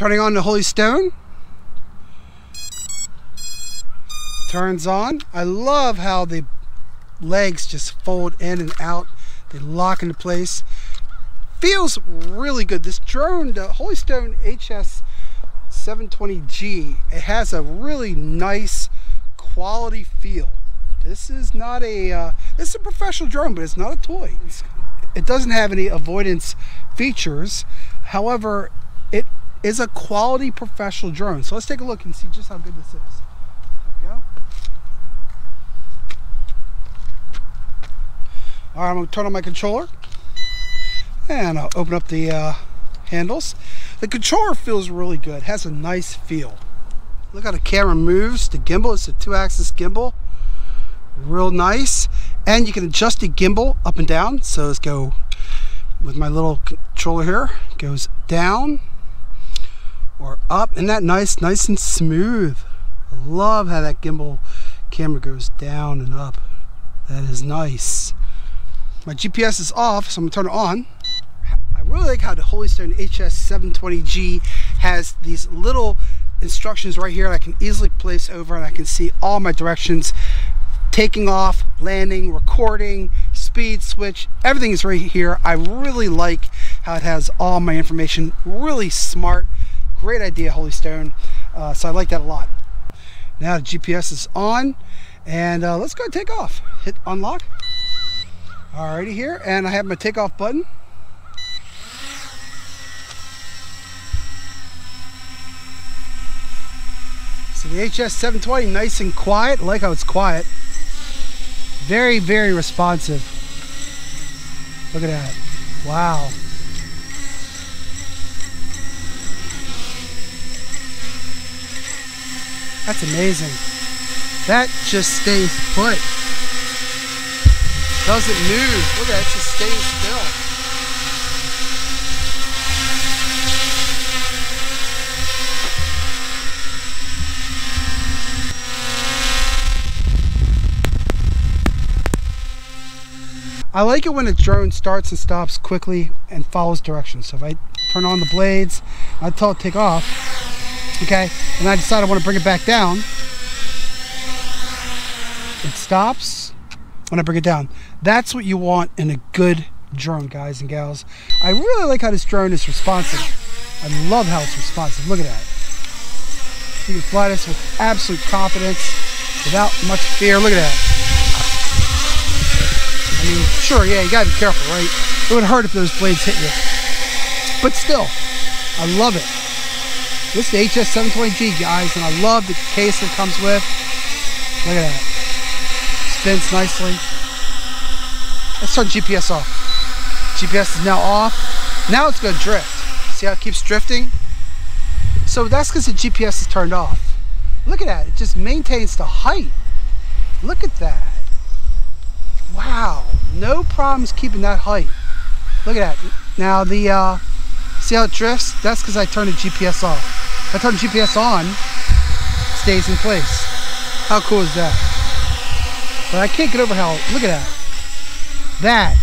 Turning on the HolyStone. Turns on. I love how the legs just fold in and out. They lock into place. Feels really good. This drone, the HolyStone HS720G, it has a really nice quality feel. This is not a this is a professional drone, but it's not a toy. It doesn't have any avoidance features. However, it is a quality professional drone. So let's take a look and see just how good this is. There we go. All right, I'm going to turn on my controller. And I'll open up the handles. The controller feels really good. It has a nice feel. Look how the camera moves. The gimbal is a 2-axis gimbal. Real nice. And you can adjust the gimbal up and down. So let's go with my little controller here. It goes down or up. Isn't that nice? Nice and smooth. I love how that gimbal camera goes down and up. That is nice. My GPS is off, so I'm going to turn it on. I really like how the HolyStone HS720G has these little instructions right here I can easily place over, and I can see all my directions. Taking off, landing, recording, speed switch, everything is right here. I really like how it has all my information. Really smart, great idea, HolyStone. So I like that a lot. Now the GPS is on, and let's go and take off. Hit unlock. Alrighty here, and I have my takeoff button. So the HS720, nice and quiet. I like how it's quiet. Very, very responsive. Look at that. Wow. That's amazing. That just stays put. Doesn't move. Look at that, it just stays still. I like it when a drone starts and stops quickly and follows directions. So if I turn on the blades, I tell it to take off, okay, and I decide I want to bring it back down, it stops when I bring it down. That's what you want in a good drone, guys and gals. I really like how this drone is responsive. I love how it's responsive. Look at that. You can fly this with absolute confidence, without much fear. Look at that. I mean, sure, yeah, you gotta be careful, right? It would hurt if those blades hit you. But still, I love it. This is the HS720G, guys, and I love the case it comes with. Look at that. Spins nicely. Let's turn GPS off. GPS is now off. Now it's going to drift. See how it keeps drifting? So that's because the GPS is turned off. Look at that. It just maintains the height. Look at that. Wow. No problems keeping that height. Look at that. Now the see how it drifts? That's because I turned the GPS off. If I turn the GPS on, it stays in place. How cool is that? But I can't get over how, look at that. That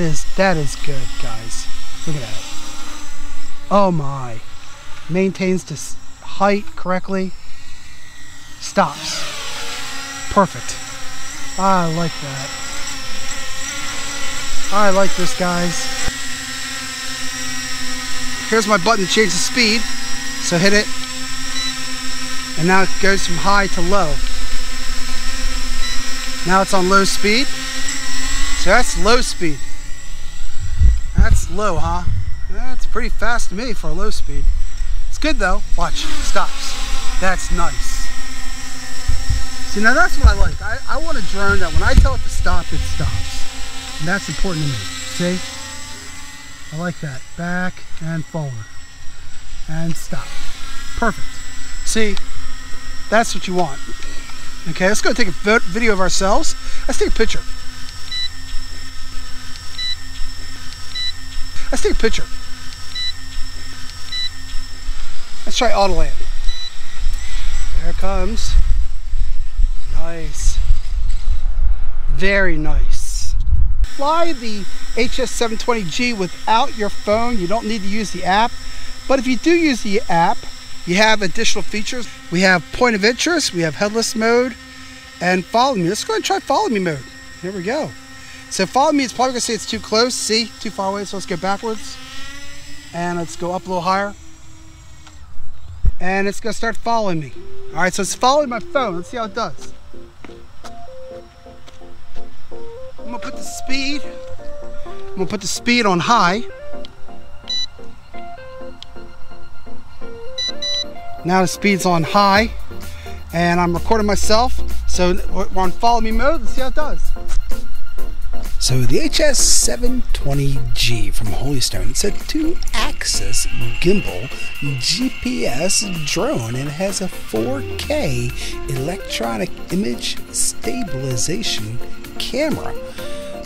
is good, guys. Look at that. Oh my. Maintains this height correctly. Stops. Perfect. I like that. I like this, guys. Here's my button to change the speed. So hit it. And now it goes from high to low. Now it's on low speed. So that's low speed. That's low, huh? That's pretty fast to me for a low speed. It's good though. Watch, it stops. That's nice. See, now that's what I like. I want a drone that when I tell it to stop, it stops. And that's important to me. See? I like that. Back and forward. And stop. Perfect. See? That's what you want. Okay, let's go take a video of ourselves. Let's take a picture. Let's take a picture. Let's try auto land. There it comes. Nice. Very nice. Fly the HS720G without your phone. You don't need to use the app. But if you do use the app, you have additional features. We have point of interest, we have headless mode, and follow me. Let's go ahead and try follow me mode. Here we go. So follow me, it's probably gonna say it's too close. See, too far away, so let's go backwards. And let's go up a little higher. And it's gonna start following me. All right, so it's following my phone. Let's see how it does. I'm gonna put the speed on high. Now the speed's on high, and I'm recording myself. So we're on follow me mode. Let's see how it does. So the HS720G from HolyStone, it's a 2-axis gimbal GPS drone, and it has a 4K electronic image stabilization camera.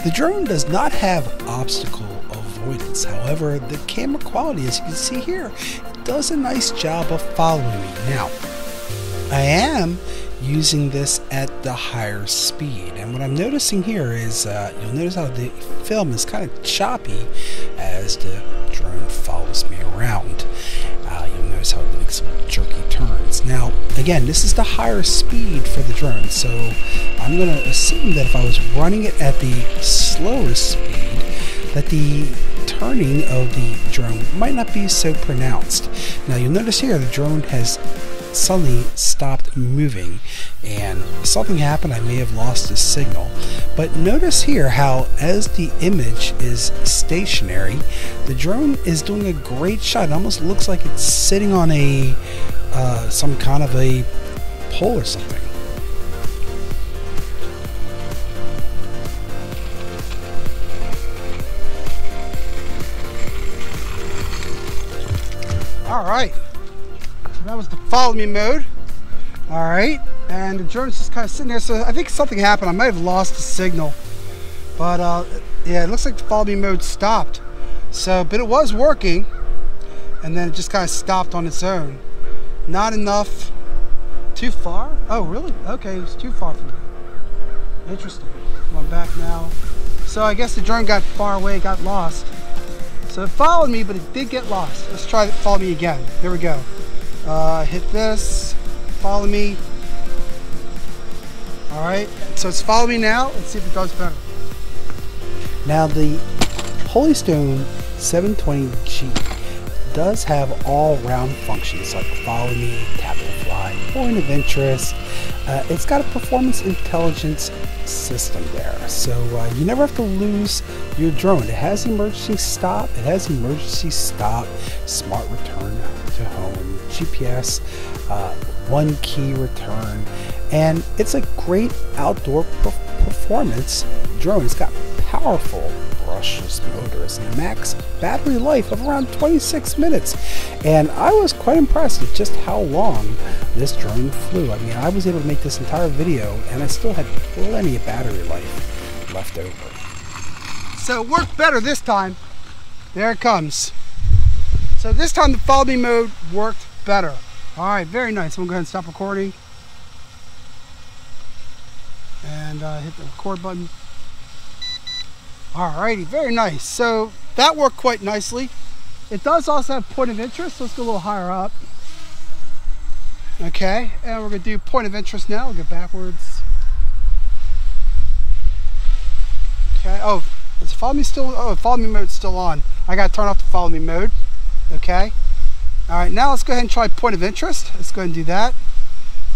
The drone does not have obstacle avoidance. However, the camera quality, as you can see here, does a nice job of following me. Now, I am using this at the higher speed, and what I'm noticing here is you'll notice how the film is kind of choppy as the drone follows me around. You'll notice how it makes some jerky turns. Now again, this is the higher speed for the drone, so I'm going to assume that if I was running it at the slower speed, that the turning of the drone might not be so pronounced. Now you'll notice here the drone has suddenly stopped moving, and something happened. I may have lost the signal, but notice here how as the image is stationary, the drone is doing a great shot. It almost looks like it's sitting on a some kind of a pole or something. All right, so that was the follow me mode. All right, and the drone's just kind of sitting there, so I think something happened. I might have lost the signal, but yeah, it looks like the follow me mode stopped. So, but it was working, and then it just kind of stopped on its own. Not enough. Too far? Oh, really? Okay, it's too far from me. Interesting. I'm back now. So I guess the drone got far away, got lost. So it followed me, but it did get lost. Let's try to follow me again. Here we go. Hit this, follow me. All right, so it's follow me now. Let's see if it does better. Now the HolyStone 720G does have all-round functions like follow me, tap to fly, point of interest. It's got a performance intelligence system there, so you never have to lose your drone. It has emergency stop, smart return to home, GPS, one key return, and it's a great outdoor performance drone. It's got powerful brushless motors and a max battery life of around 26 minutes, and I was quite impressed with just how long this drone flew. I mean, I was able to make this entire video and I still had plenty of battery life left over. So it worked better this time. There it comes. So this time the follow me mode worked better. All right, very nice. I'm gonna go ahead and stop recording and hit the record button. Alrighty, very nice. So that worked quite nicely. It does also have point of interest, so let's go a little higher up. Okay, and we're gonna do point of interest now. We'll go backwards. Okay, oh, is follow me still? Oh, follow me mode's still on. I gotta turn off the follow me mode. Okay. All right, now let's go ahead and try point of interest. Let's go ahead and do that.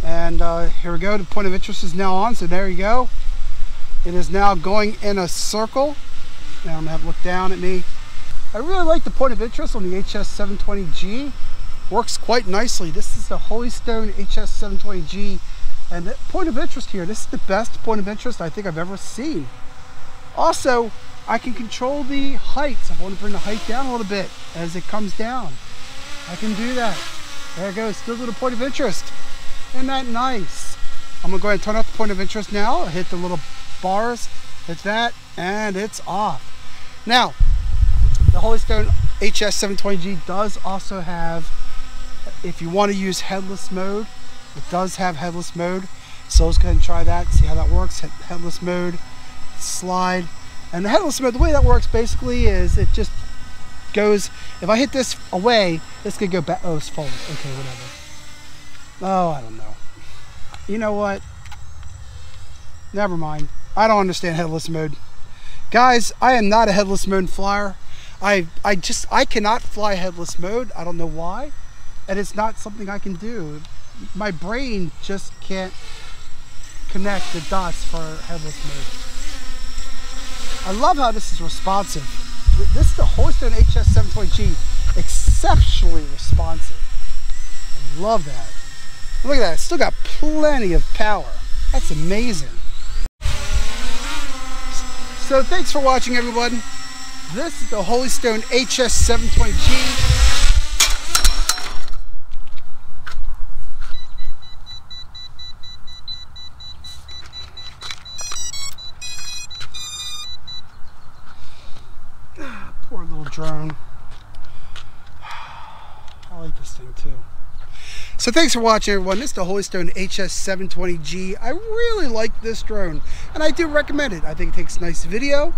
And here we go. The point of interest is now on, so there you go. It is now going in a circle. Now I'm gonna have to look down at me. I really like the point of interest on the HS720G. Works quite nicely. This is the HolyStone HS720G, and the point of interest here, this is the best point of interest I think I've ever seen. Also, I can control the height. So if I want to bring the height down a little bit as it comes down, I can do that. There it goes, still a little point of interest. Isn't that nice? I'm gonna go ahead and turn off the point of interest now. I'll hit the little bars, hit that, and it's off. Now, the HolyStone HS720G does also have, if you want to use headless mode, it does have headless mode. So let's go ahead and try that, see how that works. Hit headless mode, slide. And the headless mode, the way that works basically is it just goes, if I hit this away, this could go back. Oh, it's forward. Okay, whatever. Oh, I don't know. You know what? Never mind. I don't understand headless mode. Guys, I am not a headless mode flyer. I cannot fly headless mode. I don't know why. And it's not something I can do. My brain just can't connect the dots for headless mode. I love how this is responsive. This is the HolyStone HS720G, exceptionally responsive. I love that. Look at that, it's still got plenty of power. That's amazing. So thanks for watching, everyone. This is the HolyStone HS720G. Poor little drone. I like this thing too. So thanks for watching, everyone. This is the HolyStone HS720G. I really like this drone, and I do recommend it. I think it takes nice video,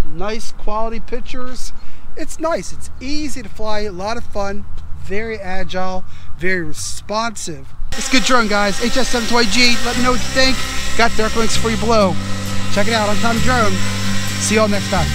nice quality pictures. It's nice. It's easy to fly, a lot of fun, very agile, very responsive. It's a good drone, guys. HS720G. Let me know what you think. Got direct links for you below. Check it out on Untitled Drone. See you all next time.